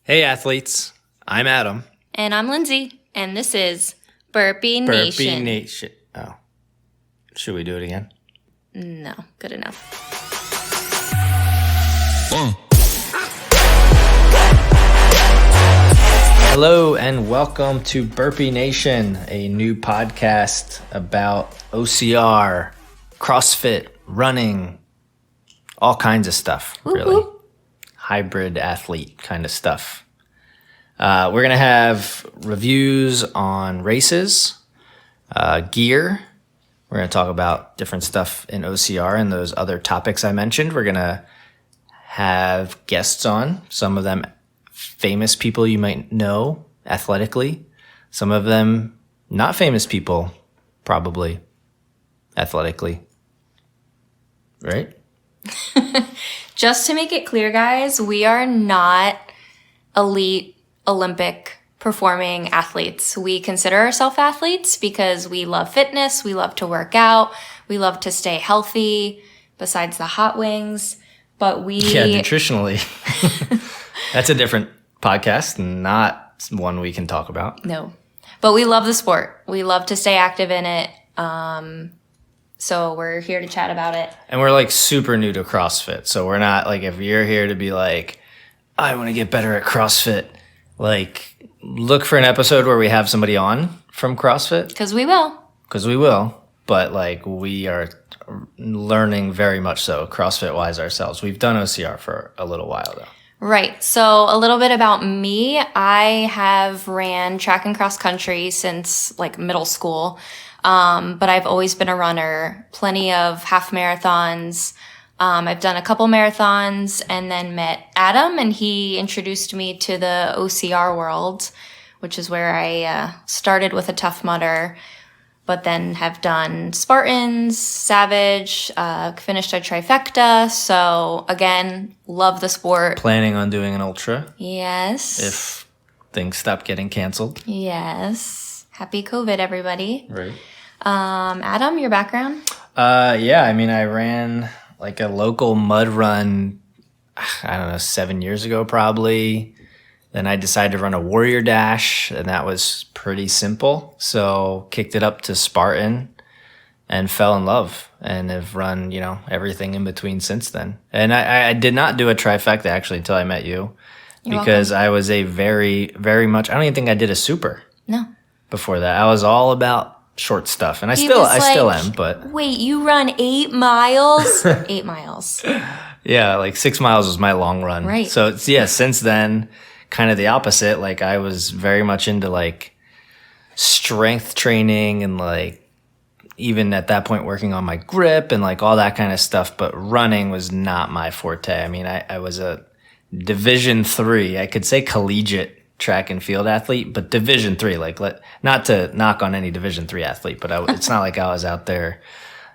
Hey athletes, I'm Adam. And I'm Lindsay, and this is Burpee Nation. Burpee Nation. Oh. Should we do it again? No, good enough. Hello and welcome to Burpee Nation, a new podcast about OCR, CrossFit, running, all kinds of stuff, really. Hybrid athlete kind of stuff. We're going to have reviews on races, gear. We're going to talk about different stuff in OCR and those other topics I mentioned. We're going to have guests on, some of them famous people you might know athletically, some of them not famous people, probably athletically. Right? Just to make it clear, guys, we are not elite Olympic performing athletes. We consider ourselves athletes because we love fitness, we love to work out, we love to stay healthy, besides the hot wings. But nutritionally. That's a different podcast, not one we can talk about. No. But we love the sport. We love to stay active in it. So we're here to chat about it. And we're like super new to CrossFit. So we're not like, if you're here to be like, I want to get better at CrossFit, like look for an episode where we have somebody on from CrossFit. Because we will. But like we are learning very much so CrossFit wise ourselves. We've done OCR for a little while though. Right. So a little bit about me. I have ran track and cross country since like middle school. But I've always been a runner, plenty of half marathons. I've done a couple marathons and then met Adam, and he introduced me to the OCR world, which is where I started with a Tough Mudder, but then have done Spartans, Savage, finished a trifecta. So again, love the sport. Planning on doing an ultra. Yes. If things stop getting canceled. Yes. Happy COVID, everybody. Right. Adam, your background? Yeah, I mean, I ran like a local mud run, I don't know, 7 years ago probably. Then I decided to run a Warrior Dash, and that was pretty simple. So kicked it up to Spartan and fell in love and have run, everything in between since then. And I did not do a trifecta actually until I met you. You're because welcome. I was a very, very much, I don't even think I did a super. No. Before that. I was all about short stuff, and I still am, but wait, you run 8 miles? 8 miles. Yeah, like 6 miles was my long run. Right. So since then, kind of the opposite. Like I was very much into like strength training and like even at that point working on my grip and like all that kind of stuff. But running was not my forte. I mean, I was a Division III, I could say collegiate track and field athlete, but Division III, like not to knock on any Division III athlete, but it's not like I was out there,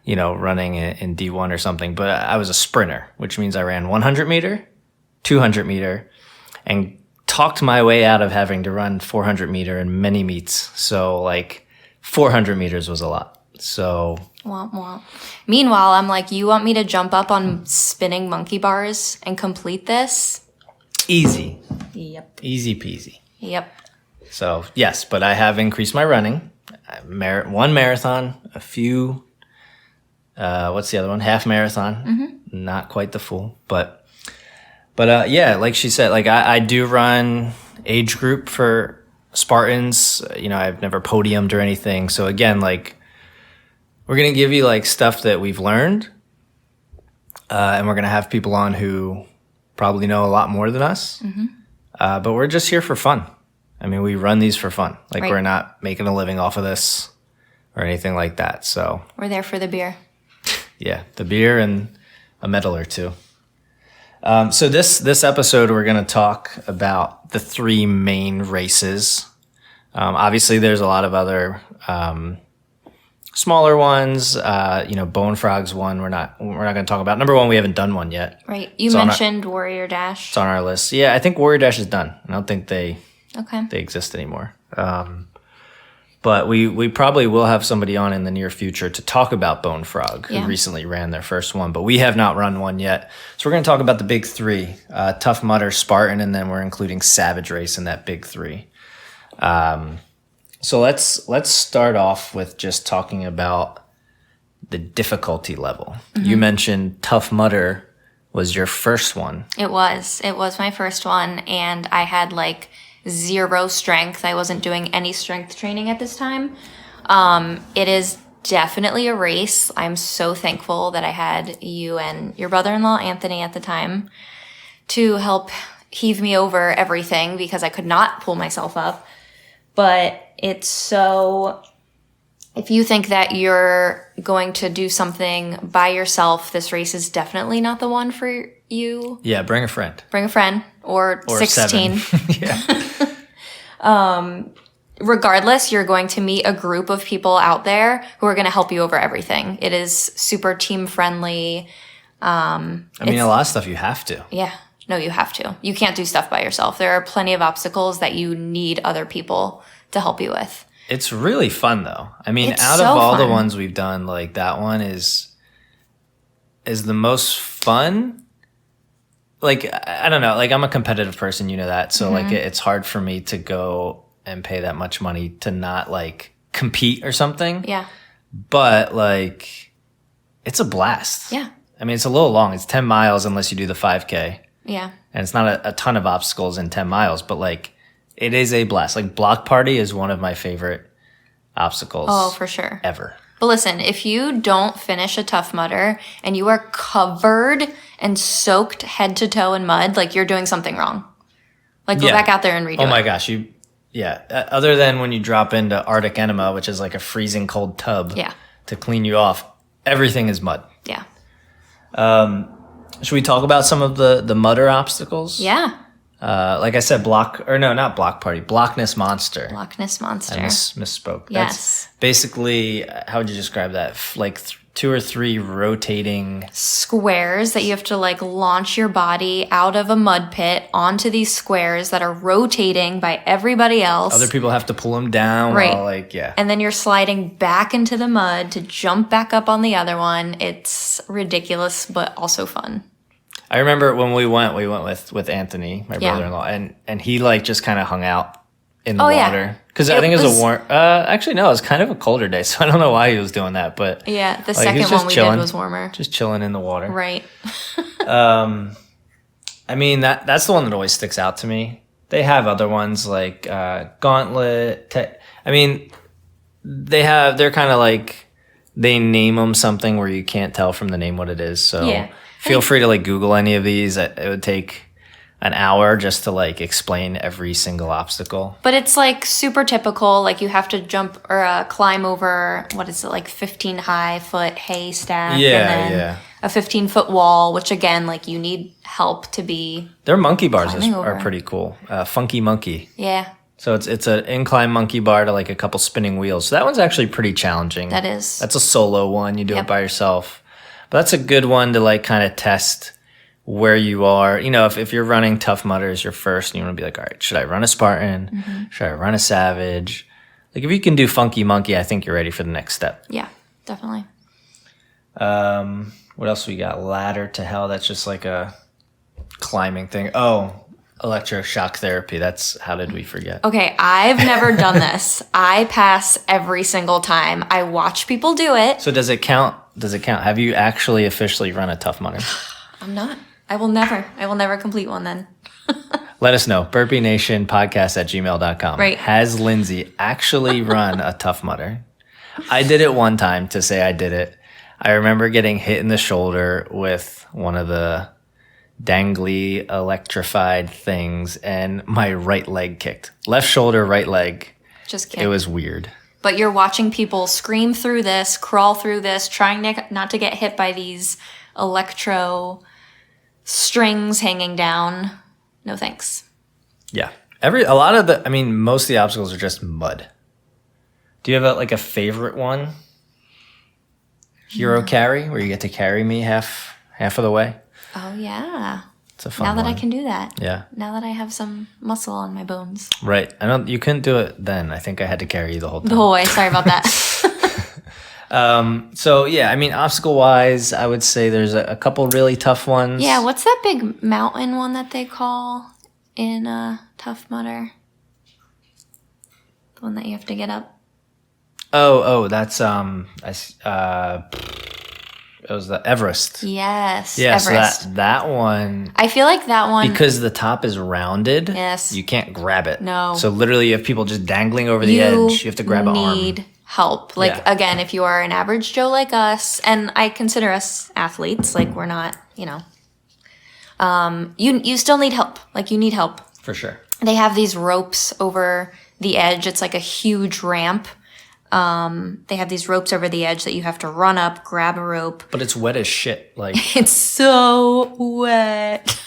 running in D1 or something, but I was a sprinter, which means I ran 100 meter, 200 meter, and talked my way out of having to run 400 meter in many meets. So like 400 meters was a lot. So Womp womp. Meanwhile, I'm like, you want me to jump up on spinning monkey bars and complete this? Easy. Yep. Easy peasy. Yep. So yes, but I have increased my running. One marathon, a few, what's the other one? Half marathon. Mm-hmm. Not quite the full, but yeah, like she said, like I do run age group for Spartans. I've never podiumed or anything. So again, like we're going to give you like stuff that we've learned. And we're going to have people on who probably know a lot more than us. Mm-hmm. But we're just here for fun. I mean, we run these for fun. Like, We're not making a living off of this or anything like that. So we're there for the beer. Yeah, the beer and a medal or two. So this episode, we're going to talk about the 3 main races. Obviously, there's a lot of other smaller ones. Bone Frog's one. We're not going to talk about. Number 1, we haven't done one yet. Right. You mentioned Warrior Dash. It's on our list. Yeah, I think Warrior Dash is done. I don't think they Okay. They exist anymore. But we probably will have somebody on in the near future to talk about Bone Frog, who recently ran their first one. But we have not run one yet. So we're going to talk about the big three, Tough Mudder, Spartan, and then we're including Savage Race in that big three. So let's start off with just talking about the difficulty level. Mm-hmm. You mentioned Tough Mudder was your first one. It was my first one, and I had like zero strength. I wasn't doing any strength training at this time. It is definitely a race. I'm so thankful that I had you and your brother-in-law, Anthony, at the time to help heave me over everything because I could not pull myself up. But it's so, if you think that you're going to do something by yourself, this race is definitely not the one for you. Yeah, bring a friend. Bring a friend or 16. 7. Yeah. Regardless, you're going to meet a group of people out there who are going to help you over everything. It is super team friendly. I mean, a lot of stuff you have to. Yeah. No, you have to. You can't do stuff by yourself. There are plenty of obstacles that you need other people to help you with. It's really fun, though. I mean, out of all the ones we've done, like that one is the most fun. Like, I don't know. Like, I'm a competitive person, you know that. So, like, it's hard for me to go and pay that much money to not, like, compete or something. Yeah. But, like, it's a blast. Yeah. I mean, it's a little long. It's 10 miles unless you do the 5K. Yeah. And it's not a ton of obstacles in 10 miles, but like it is a blast. Like Block Party is one of my favorite obstacles. Oh, for sure. Ever. But listen, if you don't finish a Tough Mudder and you are covered and soaked head to toe in mud, like you're doing something wrong. Like go back out there and redo it. Oh my gosh. Other than when you drop into Arctic Enema, which is like a freezing cold tub to clean you off, everything is mud. Yeah. Should we talk about some of the mudder obstacles? Yeah. Like I said, not Block Party, Blockness Monster. Blockness Monster. I misspoke. Yes. That's basically, how would you describe that? Like 2 or 3 rotating squares that you have to like launch your body out of a mud pit onto these squares that are rotating by everybody else. Other people have to pull them down. Right. While, And then you're sliding back into the mud to jump back up on the other one. It's ridiculous, but also fun. I remember when we went with Anthony, my brother-in-law, and he like just kind of hung out in the water. Because I think it was a warm, actually no, it was kind of a colder day, so I don't know why he was doing that, but yeah, the second one we did was warmer. Just chilling in the water. Right. I mean, that's the one that always sticks out to me. They have other ones like Gauntlet. I mean, they're kind of like, they name them something where you can't tell from the name what it is, so feel free to like Google any of these. It would take an hour just to like explain every single obstacle. But it's like super typical. Like you have to jump or climb over, what is it, like 15 high foot haystack. Yeah, and then a 15-foot wall, which again, like you need help to be. Their monkey bars are pretty cool. Funky Monkey. Yeah. So it's an incline monkey bar to like a couple spinning wheels. So that one's actually pretty challenging. That is. That's a solo one. You do it by yourself. But that's a good one to like kind of test where you are. You know, if you're running Tough Mudder as your first and you want to be like, all right, should I run a Spartan? Mm-hmm. Should I run a Savage? Like if you can do Funky Monkey, I think you're ready for the next step. Yeah, definitely. What else we got? Ladder to Hell. That's just like a climbing thing. Oh, electroshock therapy. That's, how did we forget? Okay, I've never done this. I pass every single time. I watch people do it. So does it count? Have you actually officially run a Tough Mudder? I'm not. I will never complete one then. Let us know. Burpee Nation podcast @gmail.com. Right. Has Lindsay actually run a Tough Mudder? I did it one time to say I did it. I remember getting hit in the shoulder with one of the dangly electrified things and my right leg kicked. Left shoulder, right leg. Just kidding. It was weird. But you're watching people scream through this, crawl through this, trying not to get hit by these electro strings hanging down. No thanks. Yeah. Most of the obstacles are just mud. Do you have a favorite one? Hero carry, where you get to carry me half of the way? Oh, yeah. It's a fun Now that I one. can do that. Yeah. Now that I have some muscle on my bones. Right. You couldn't do it then. I think I had to carry you the whole time. The whole way. Sorry about that. So yeah, I mean, obstacle wise, I would say there's a couple really tough ones. Yeah, what's that big mountain one that they call in Tough Mudder? The one that you have to get up. Oh, that's it was the Everest. Yes. Yeah, Everest. so that one, I feel like that one. because the top is rounded. Yes. You can't grab it. No. So literally, you have people just dangling over the edge. You have to grab an arm. need help. Like, Yeah. again, if you are an average Joe like us, and I consider us athletes, like we're not, you still need help. Like, you need help. For sure. They have these ropes over the edge. It's like a huge ramp. They have these ropes over the edge that you have to run up, grab a rope. But it's wet as shit. Like, It's so wet.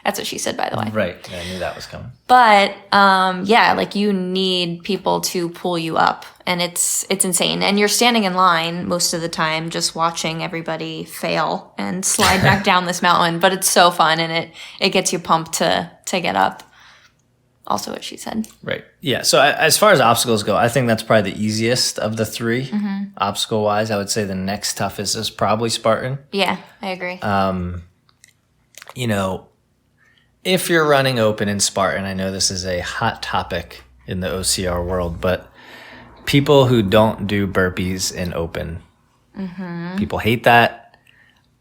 That's what she said, by the way. right. Yeah, I knew that was coming. But yeah, like you need people to pull you up, and it's insane. And you're standing in line most of the time, just watching everybody fail and slide back down this mountain. But it's so fun, and it gets you pumped to get up. Also, what she said. Right. Yeah. So as far as obstacles go, I think that's probably the easiest of the three. Obstacle wise, I would say the next toughest is probably Spartan. Yeah, I agree. If you're running open in Spartan, I know this is a hot topic in the OCR world, but people who don't do burpees in open, people hate that.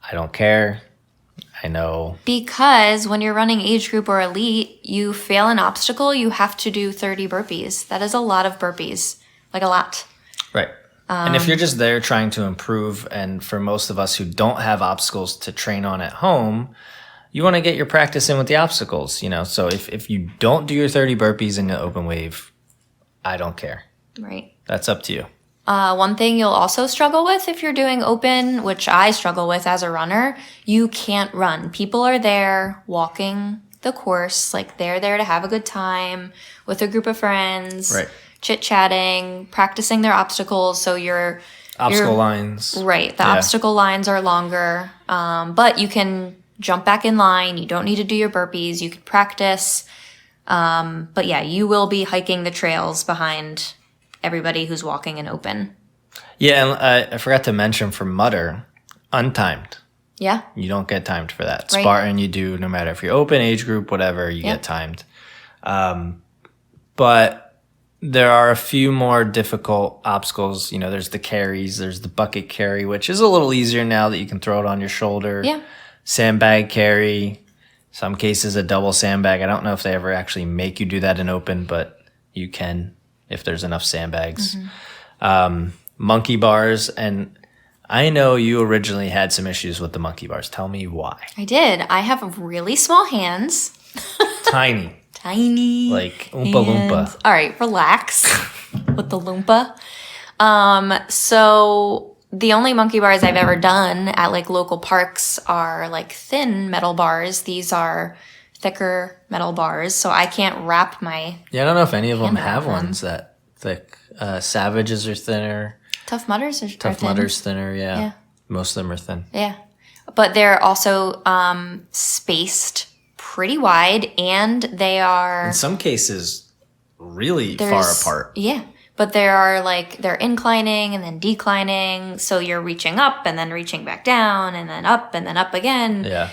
I don't care. I know. Because when you're running age group or elite, you fail an obstacle, you have to do 30 burpees. That is a lot of burpees, like a lot. Right. And if you're just there trying to improve, and for most of us who don't have obstacles to train on at home, you want to get your practice in with the obstacles, So if you don't do your 30 burpees in the open wave, I don't care. Right. That's up to you. One thing you'll also struggle with if you're doing open, which I struggle with as a runner, you can't run. People are there walking the course, like they're there to have a good time with a group of friends, Right. chit-chatting, practicing their obstacles. So Obstacle lines. Right. The Yeah. obstacle lines are longer, but you can jump back in line. You don't need to do your burpees. You can practice. But yeah, you will be hiking the trails behind everybody who's walking in open. Yeah, and I forgot to mention for Mutter, untimed. Yeah. You don't get timed for that. Right. Spartan, you do no matter if you're open, age group, whatever, you get timed. But there are a few more difficult obstacles. There's the carries, there's the bucket carry, which is a little easier now that you can throw it on your shoulder. Yeah. Sandbag carry, some cases a double sandbag. I don't know if they ever actually make you do that in open, but you can if there's enough sandbags. Monkey bars, and I know you originally had some issues with the monkey bars. Tell me why. I did. I have really small hands. Tiny. Tiny. Like Oompa Loompa. All right, relax with the Loompa. So the only monkey bars I've ever done at like local parks are like thin metal bars. These are thicker metal bars, so I can't wrap my Yeah, I don't know if any of them hand have around them. ones that thick. Savages are thinner. Tough Mudders are Tough thin. Mudder's thinner, yeah. Yeah. Most of them are thin. Yeah. But they're also spaced pretty wide, and they are In some cases, really far there's- apart. Yeah. But they're inclining and then declining. So you're reaching up and then reaching back down and then up again. Yeah.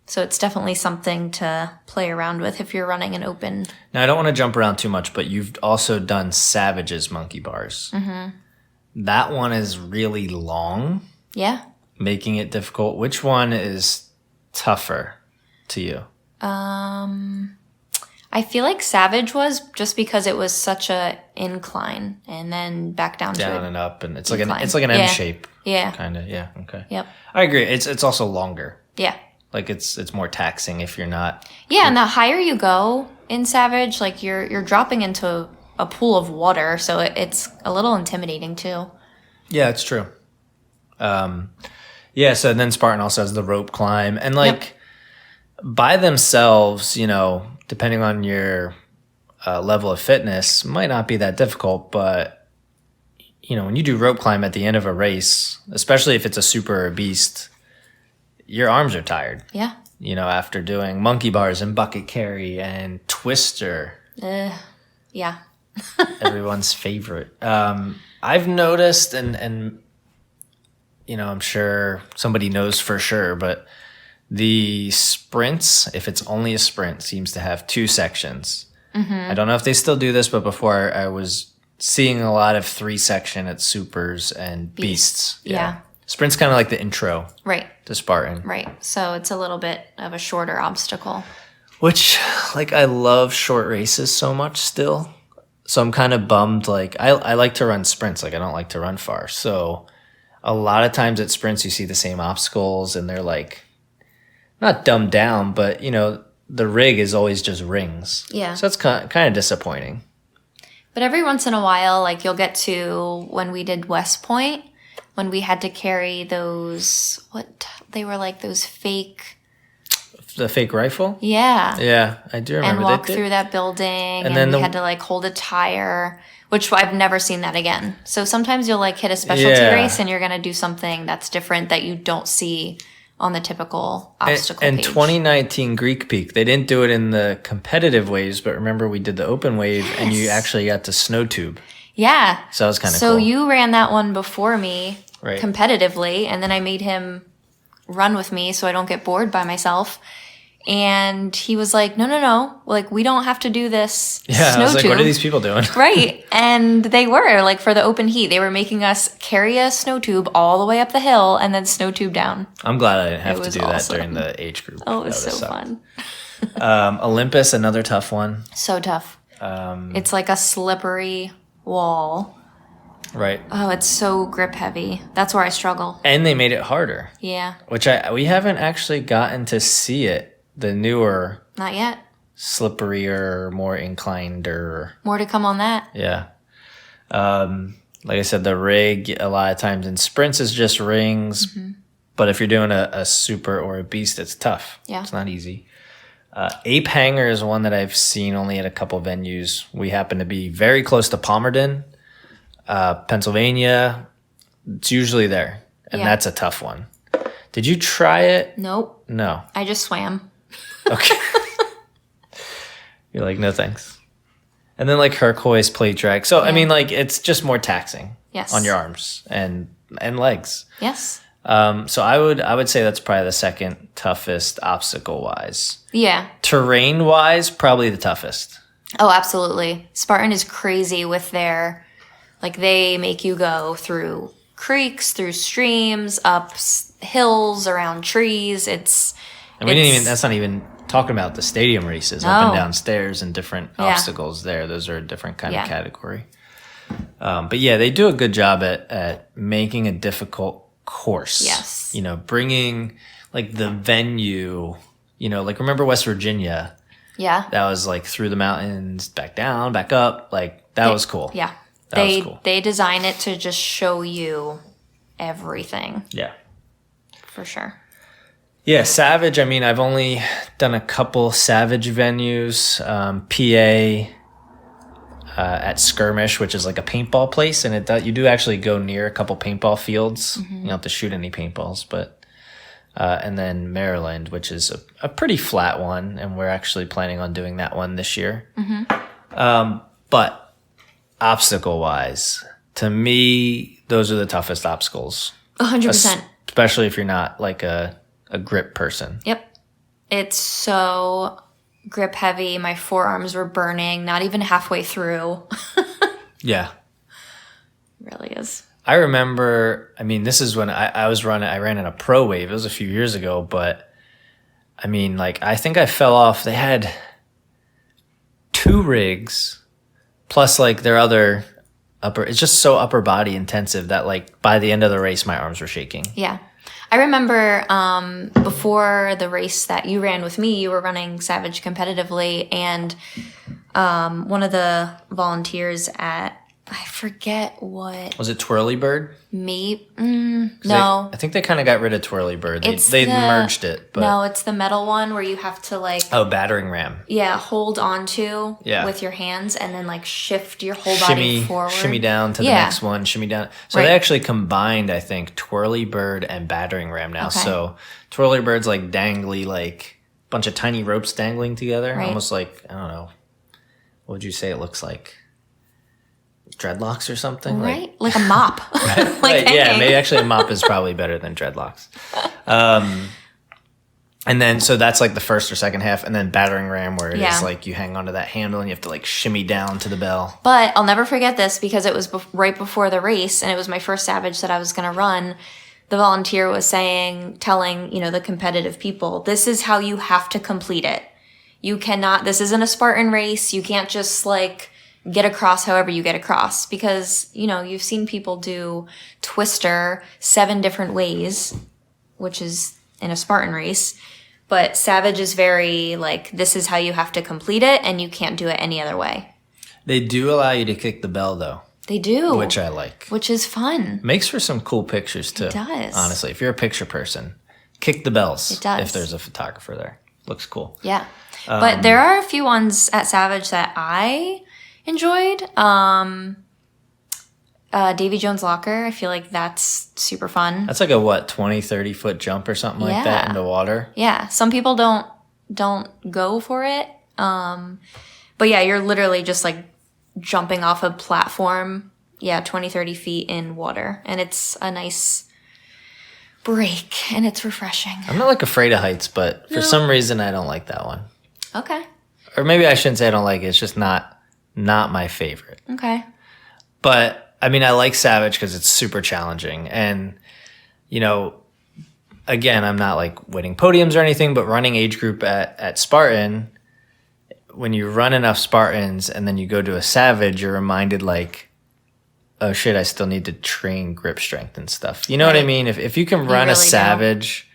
So it's definitely something to play around with if you're running an open. Now, I don't want to jump around too much, but you've also done Savage's monkey bars. That one is really long, Yeah. making it difficult. Which one is tougher to you? I feel like Savage was just because it was such a incline and then back down to Down it. and up, and it's Decline. like an Yeah. M shape, Yeah. kind of. Yeah. Okay. Yep. I agree. It's also longer. Yeah. Like it's more taxing if you're not. Yeah, and the higher you go in Savage, like you're dropping into a pool of water, so it's a little intimidating too. Yeah, it's true. Yeah. So then Spartan also has the rope climb, and like by themselves, depending on your level of fitness, might not be that difficult. But when you do rope climb at the end of a race, especially if it's a super or a beast, your arms are tired. Yeah. You know, after doing monkey bars and bucket carry and twister. Yeah. Everyone's favorite. I've noticed, and you know, I'm sure somebody knows for sure, but the sprints, if it's only a sprint, seems to have 2 sections. I don't know if they still do this, but before I was seeing a lot of 3-section at supers and beasts. Yeah. Sprint's kind of like the intro to Spartan. Right. So it's a little bit of a shorter obstacle. Which, like, I love short races so much still. So I'm kind of bummed. Like, I like to run sprints. Like, I don't like to run far. So a lot of times at sprints, you see the same obstacles, and they're, like, not dumbed down, but, you know, the rig is always just rings. Yeah. So it's kind of disappointing. But every once in a while, like, you'll get to when we did West Point, when we had to carry those, they were like those fake... The fake rifle? Yeah. Yeah, I do remember. And walk through that building, and then we had to, like, hold a tire, which I've never seen that again. So sometimes you'll, like, hit a specialty race, and you're going to do something that's different that you don't see on the typical obstacle and page. 2019 Greek Peak, they didn't do it in the competitive waves, but remember we did the open wave, and you actually got to snow tube. Yeah. So that was kind of cool. So you ran that one before me right. competitively, and then I made him run with me so I don't get bored by myself. And he was like, no, like, we don't have to do this Yeah, I was like, what are these people doing? Right. And they were, like, for the open heat, they were making us carry a snow tube all the way up the hill and then snow tube down. I'm glad I didn't have to do awesome. that during the age group. Oh, it was so fun. Olympus, another tough one. So tough. It's like a slippery wall. Right. Oh, it's so grip heavy. That's where I struggle. And they made it harder. Yeah. Which we haven't actually gotten to see it. The newer. Not yet. Slipperier, more inclined, or more to come on that. Yeah. Like I said, the rig a lot of times in sprints is just rings. But if you're doing a super or a beast, it's tough. Yeah. It's not easy. Ape Hanger is one that I've seen only at a couple venues. We happen to be very close to Palmerton, Pennsylvania. It's usually there. And that's a tough one. Did you try it? Nope. No. I just swam. Okay. You're like, no thanks. And then like Hercules plate drag. So, I mean, like, it's just more taxing on your arms and legs. Yes. So I would say that's probably the second toughest obstacle-wise. Yeah. Terrain-wise, probably the toughest. Oh, absolutely. Spartan is crazy with their, like, they make you go through creeks, through streams, up hills, around trees. That's not even talking about the stadium races, up and down stairs and different obstacles there. Those are a different kind of category. But yeah, they do a good job at making a difficult course. Yes. You know, bringing like the venue, you know, like remember West Virginia? Yeah. That was like through the mountains, back down, back up. Like that was cool. Yeah. That was cool. They design it to just show you everything. Yeah. For sure. Yeah, Savage. I mean, I've only done a couple Savage venues. PA at Skirmish, which is like a paintball place, and you do actually go near a couple paintball fields. You don't have to shoot any paintballs, but and then Maryland, which is a pretty flat one, and we're actually planning on doing that one this year. But obstacle-wise, to me, those are the toughest obstacles. 100%. Especially if you're not like a grip person. Yep. It's so grip heavy. My forearms were burning, not even halfway through. Yeah. It really is. I remember, I mean, this is when I ran in a pro wave. It was a few years ago, but I mean, like, I think I fell off. They had 2 rigs plus like their other it's just so upper body intensive that like by the end of the race, my arms were shaking. Yeah. I remember before the race that you ran with me, you were running Savage competitively, and one of the volunteers at I forget what. Was it Twirly Bird? Me? No. I think they kind of got rid of Twirly Bird. It's They merged it. But... No, it's the metal one where you have to like... Oh, battering ram. Yeah, hold onto with your hands and then like shift your whole body forward. Shimmy down to the next one, shimmy down. So they actually combined, I think, Twirly Bird and battering ram now. Okay. So Twirly Bird's like dangly, like a bunch of tiny ropes dangling together. Right. Almost like, I don't know, what would you say it looks like? Dreadlocks or something, right? Like a mop. Like yeah, maybe actually a mop is probably better than dreadlocks. And then so that's like the first or second half, and then battering ram where it is like you hang onto that handle and you have to like shimmy down to the bell. But I'll never forget this because it was right before the race, and it was my first Savage that I was going to run. The volunteer was telling the competitive people, this is how you have to complete it. You cannot. This isn't a Spartan race. You can't just like get across however you get across, because, you've seen people do Twister 7 different ways, which is in a Spartan race. But Savage is very like, this is how you have to complete it, and you can't do it any other way. They do allow you to kick the bell, though. They do. Which I like. Which is fun. Makes for some cool pictures, too. It does. Honestly, if you're a picture person, kick the bells. It does. If there's a photographer there. Looks cool. Yeah. But there are a few ones at Savage that I enjoyed. Davy Jones Locker, I feel like that's super fun. That's like a 20-30 foot jump or something like that into water. Yeah, some people don't go for it, but yeah, you're literally just like jumping off a platform 20-30 feet in water, and it's a nice break and it's refreshing. I'm not like afraid of heights, but for some reason I don't like that one. Okay. Or maybe I shouldn't say I don't like it, it's just not my favorite. Okay. But I mean, I like Savage because it's super challenging. And, again, I'm not like winning podiums or anything, but running age group at Spartan, when you run enough Spartans and then you go to a Savage, you're reminded like, oh shit, I still need to train grip strength and stuff. You know what I mean? If you can run a Savage,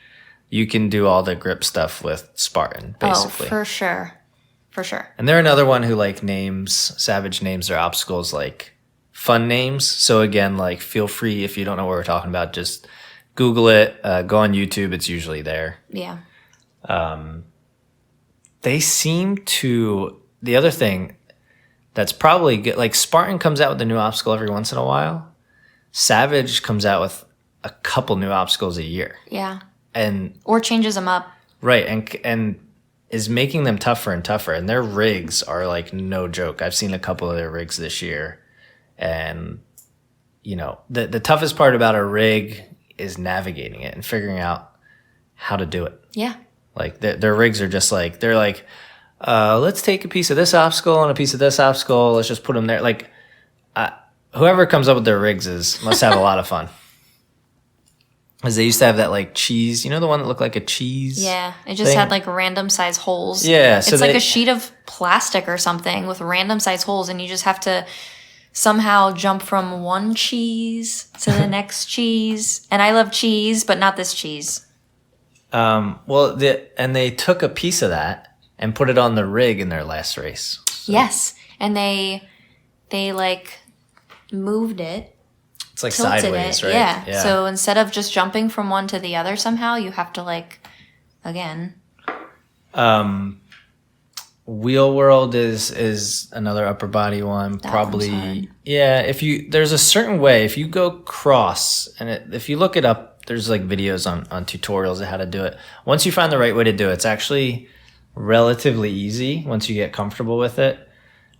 you can do all the grip stuff with Spartan, basically. Oh, for sure. For sure. And they're another one who like Savage names their obstacles like fun names. So again, like feel free if you don't know what we're talking about, just Google it, go on YouTube. It's usually there. Yeah. They seem to, the other thing that's probably good, like Spartan comes out with a new obstacle every once in a while. Savage comes out with a couple new obstacles a year. Yeah. Or changes them up. Right. And is making them tougher and tougher. And their rigs are like no joke. I've seen a couple of their rigs this year. And, the toughest part about a rig is navigating it and figuring out how to do it. Yeah. Like their rigs are just like, they're like, let's take a piece of this obstacle and a piece of this obstacle. Let's just put them there. Like whoever comes up with their rigs must have a lot of fun. Because they used to have that like cheese, the one that looked like a cheese. Yeah, it just had like random size holes. Yeah. So it's like a sheet of plastic or something with random size holes, and you just have to somehow jump from one cheese to the next cheese. And I love cheese, but not this cheese. And they took a piece of that and put it on the rig in their last race. So. Yes, and they like moved it. It's like sideways, right? Yeah. So instead of just jumping from one to the other somehow, you have to like, again. Wheel World is another upper body one. That probably, yeah. There's a certain way, if you go cross, and if you look it up, there's like videos on tutorials of how to do it. Once you find the right way to do it, it's actually relatively easy once you get comfortable with it.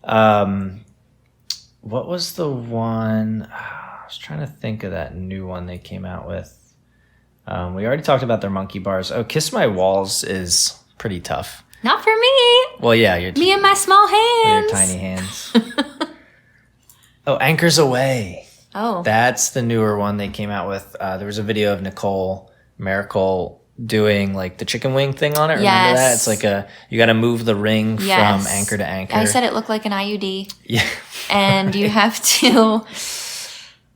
What was the one? I was trying to think of that new one they came out with. We already talked about their monkey bars. Oh, Kiss My Walls is pretty tough. Not for me. Well, yeah. Me and my small hands. With your tiny hands. Oh, Anchors Away. Oh. That's the newer one they came out with. There was a video of Nicole Miracle doing like the chicken wing thing on it. Yes. Remember that? It's like you got to move the ring from anchor to anchor. I said it looked like an IUD. Yeah. And you have to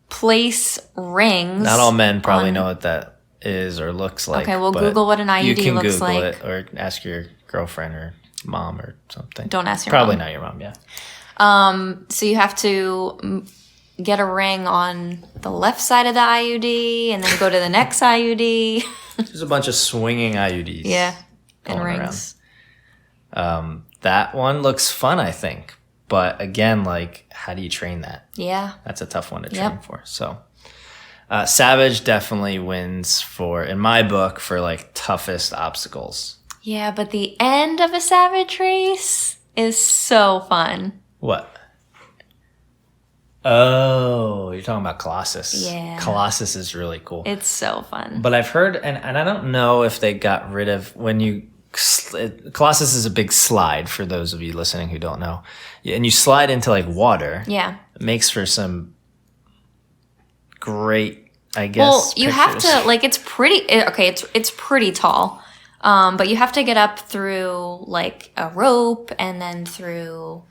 place rings. Not all men probably know what that is or looks like. Okay, well, Google what an IUD you can looks Google like. It or ask your girlfriend or mom or something. Don't ask your probably mom. Not your mom, yeah. So you have to get a ring on the left side of the IUD and then go to the next IUD. There's a bunch of swinging IUDs. Yeah, and rings. That one looks fun, I think. But again, like, how do you train that? Yeah. That's a tough one to train for. So Savage definitely wins in my book, for like toughest obstacles. Yeah, but the end of a Savage race is so fun. What? Oh, you're talking about Colossus. Yeah. Colossus is really cool. It's so fun. But I've heard, and I don't know if they got rid of, Colossus is a big slide for those of you listening who don't know. Yeah, and you slide into like water. Yeah. It makes for some great, I guess. Well, you have to, like, it's pretty tall. But you have to get up through like a rope and then through.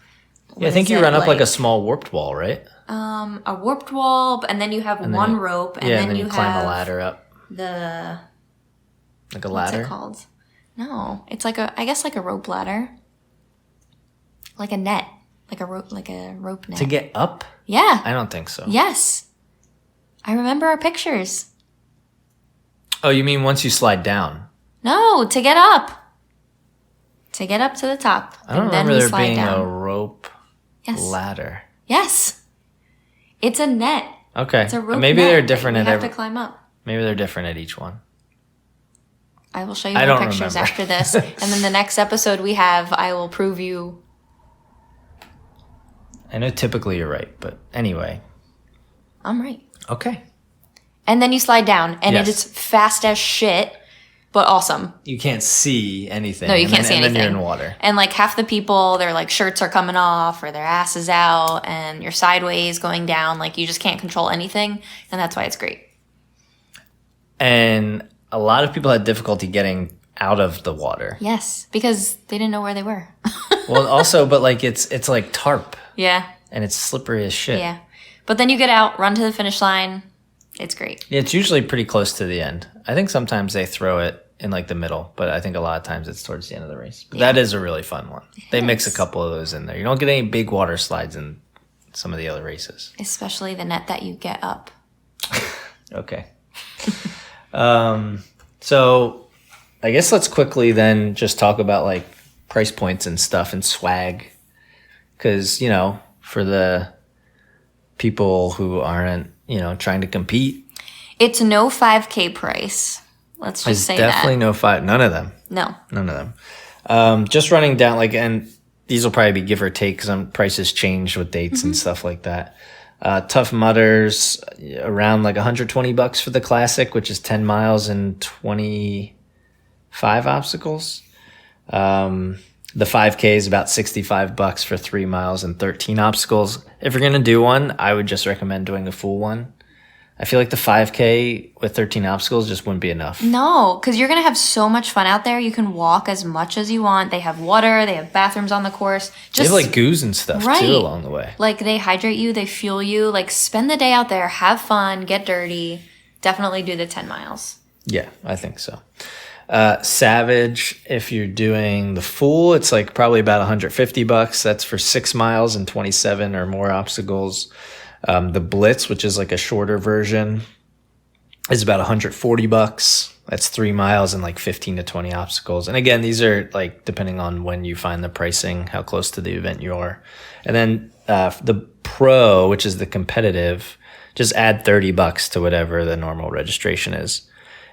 Yeah, I think you run up like a small warped wall, right? A warped wall, and then you have one rope, and then you climb a ladder up. Like a ladder? What's it called? No, it's like I guess like a rope ladder, like a net, like a rope net. To get up? Yeah. I don't think so. Yes, I remember our pictures. Oh, you mean once you slide down? No, to get up. To get up to the top. I don't remember there being a rope ladder. Yes. It's a net. Okay. It's a rope Maybe net they're different that you have to climb up. Maybe they're different at each one. I will show you the pictures after this. And then the next episode I will prove you. I know typically you're right, but anyway. I'm right. Okay. And then you slide down, and it is fast as shit, but awesome. You can't see anything. No, you can't see anything. And then you're in water. And like half the people, their like shirts are coming off or their ass is out, and you're sideways going down. Like you just can't control anything, and that's why it's great. And a lot of people had difficulty getting out of the water. Yes, because they didn't know where they were. Well, also, but like it's like tarp. Yeah. And it's slippery as shit. Yeah. But then you get out, run to the finish line. It's great. Yeah, it's usually pretty close to the end. I think sometimes they throw it in like the middle, but I think a lot of times it's towards the end of the race. But that is a really fun one. They mix a couple of those in there. You don't get any big water slides in some of the other races. Especially the net that you get up. Okay. So I guess let's quickly then just talk about like price points and stuff and swag. Because, for the people who aren't, trying to compete. It's no 5K price. Let's just say that. It's definitely no 5. None of them. No. None of them. Just running down, and these will probably be give or take because prices change with dates and stuff like that. Tough Mudders, around like $120 for the classic, which is 10 miles and 25 obstacles. The 5K is about $65 for 3 miles and 13 obstacles. If you're going to do one, I would just recommend doing a full one. I feel like the 5K with 13 obstacles just wouldn't be enough. No, because you're going to have so much fun out there. You can walk as much as you want. They have water. They have bathrooms on the course. They have like goos and stuff too along the way. Like they hydrate you. They fuel you. Like spend the day out there. Have fun. Get dirty. Definitely do the 10 miles. Yeah, I think so. Savage, if you're doing the full, it's like probably about $150. That's for 6 miles and 27 or more obstacles. The Blitz, which is like a shorter version, is about $140. That's 3 miles and like 15 to 20 obstacles. And again, these are like depending on when you find the pricing, how close to the event you are. And then the Pro, which is the competitive, just add $30 to whatever the normal registration is.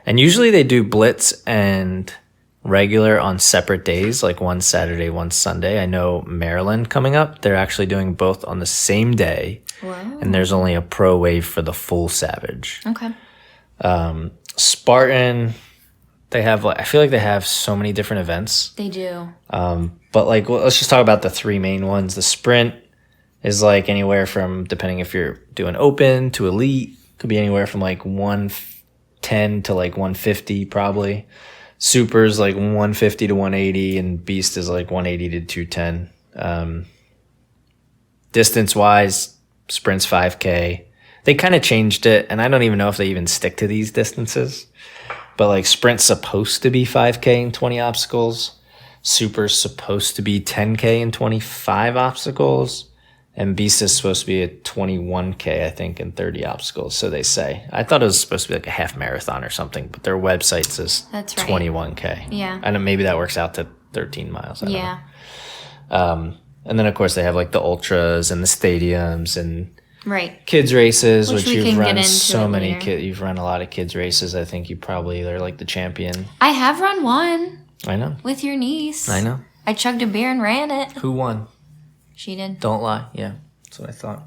And usually they do Blitz and regular on separate days, like one Saturday, one Sunday. I know Maryland coming up, they're actually doing both on the same day. Wow. And there's only a Pro wave for the full Savage. Okay. Spartan, they have I feel like they have so many different events. They do. But let's just talk about the 3 main ones. The Sprint is like anywhere from, depending if you're doing open to elite, could be anywhere from like 110 to like 150 probably. Super is like 150 to 180, and Beast is like 180 to 210. Distance wise, Sprint's 5K. They kind of changed it, and I don't even know if they even stick to these distances. But like Sprint's supposed to be 5K and 20 obstacles. Super's supposed to be 10K and 25 obstacles. And Beast is supposed to be a 21K, I think, and 30 obstacles, so they say. I thought it was supposed to be like a half marathon or something, but their website says That's right. 21K. Yeah. And maybe that works out to 13 miles. I don't Yeah. know. And then, of course, they have like the ultras and the stadiums and Right. kids races, which we you've can get run into so it many. later. You've run a lot of kids races. I think you probably are like the champion. I have run one I know. with your niece. I know. I chugged a beer and ran it. Who won? She did. Don't lie. Yeah, that's what I thought.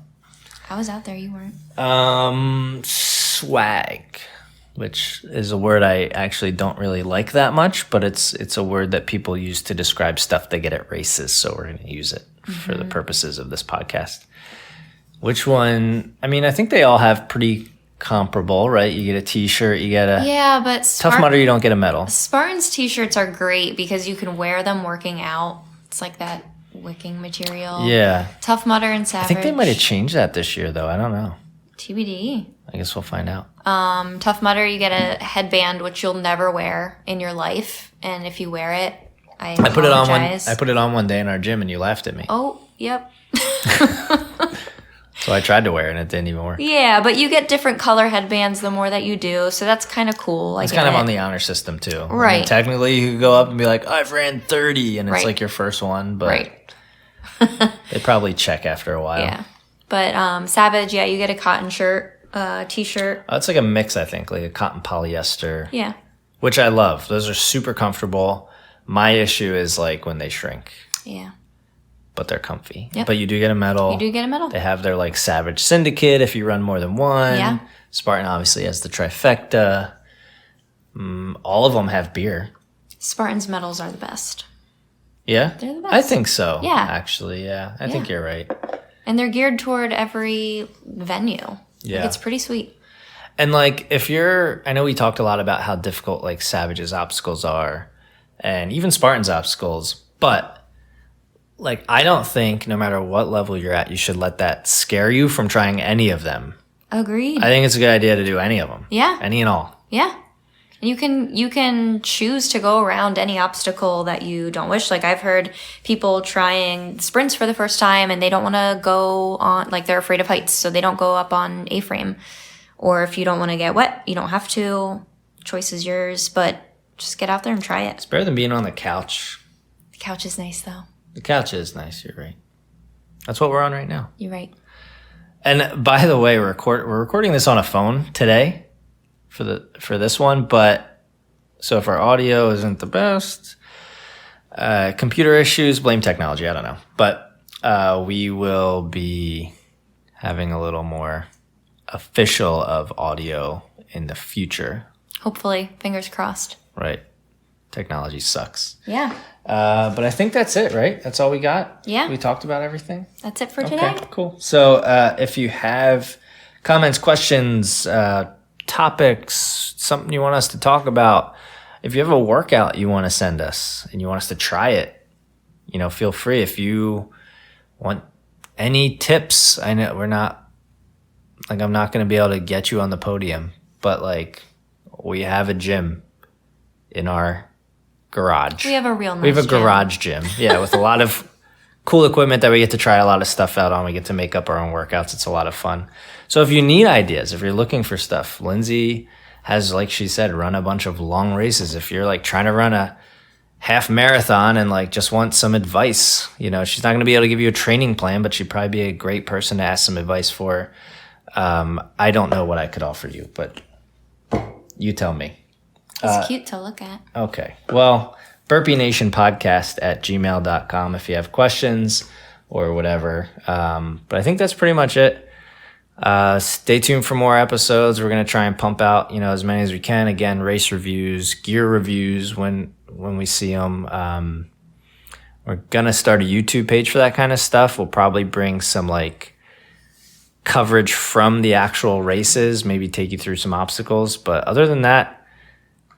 I was out there. You weren't. Swag, which is a word I actually don't really like that much, but it's a word that people use to describe stuff they get at races. So we're going to use it for the purposes of this podcast. Which one? I mean, I think they all have pretty comparable, right? You get a T-shirt, you get a Yeah, but Tough Mudder. You don't get a medal. Spartan's t-shirts are great because you can wear them working out. It's like that wicking material. Yeah, Tough Mudder and Savage. I think they might have changed that this year, though. I don't know. TBD. I guess we'll find out. Tough Mudder, you get a headband which you'll never wear in your life, and if you wear it, I put it on one. apologize. I put it on one day in our gym, and you laughed at me. Oh, yep. So I tried to wear it, and it didn't even work. Yeah, but you get different color headbands the more that you do, so that's kind of cool. It's kind of on the honor system too. Right. I mean, technically, you could go up and be like, "I've ran 30," and it's Right. like your first one, but Right. they probably check after a while. Yeah. But Savage, yeah, you get a cotton shirt, t-shirt. It's like a mix, I think, like a cotton polyester, Yeah. which I love. Those are super comfortable. My issue is like when they shrink, Yeah. but they're comfy. Yep. But you do get a medal. You do get a medal. They have their like Savage Syndicate if you run more than one. Yeah. Spartan obviously has the trifecta. All of them have beer. Spartan's medals are the best. Yeah? They're the best. I think so. Yeah. Actually, yeah. I think you're right. And they're geared toward every venue. Yeah. Like, it's pretty sweet. And like if you're I know we talked a lot about how difficult like Savage's obstacles are and even Spartan's obstacles, but like I don't think no matter what level you're at, you should let that scare you from trying any of them. Agreed. I think it's a good idea to do any of them. Yeah. Any and all. Yeah. And you can choose to go around any obstacle that you don't wish. Like I've heard people trying sprints for the first time and they don't want to go on, like they're afraid of heights, so they don't go up on A-frame. Or if you don't want to get wet, you don't have to. Choice is yours, but just get out there and try it. It's better than being on the couch. The couch is nice though. The couch is nice, you're right. That's what we're on right now. You're right. And by the way, we're recording this on a phone today for this one, but so if our audio isn't the best, computer issues, blame technology, I don't know. But we will be having a little more official of audio in the future. Hopefully, fingers crossed. Right. Technology sucks. Yeah. But I think that's it, right? That's all we got? Yeah. We talked about everything? That's it for today. Okay, cool. So if you have comments, questions, topics, something you want us to talk about, if you have a workout you want to send us and you want us to try it, feel free. If you want any tips, I know we're not, like I'm not going to be able to get you on the podium, but like we have a gym in our garage. We have a real nice We have a gym. garage gym. Yeah, with a lot of cool equipment that we get to try a lot of stuff out on. We get to make up our own workouts. It's a lot of fun. So if you need ideas, if you're looking for stuff, Lindsay has, like she said, run a bunch of long races. If you're like trying to run a half marathon and like just want some advice, she's not going to be able to give you a training plan, but she'd probably be a great person to ask some advice for. I don't know what I could offer you, but you tell me. It's cute to look at. Okay. Well, Burpee Nation Podcast at gmail.com if you have questions or whatever. But I think that's pretty much it. Stay tuned for more episodes. We're going to try and pump out, as many as we can. Again, race reviews, gear reviews when we see them. We're going to start a YouTube page for that kind of stuff. We'll probably bring some like coverage from the actual races, maybe take you through some obstacles. But other than that,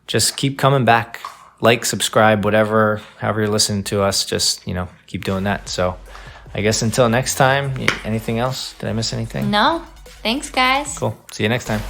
just keep coming back, like, subscribe, whatever, however you're listening to us, just, keep doing that. So I guess until next time, anything else? Did I miss anything? No. Thanks, guys. Cool. See you next time.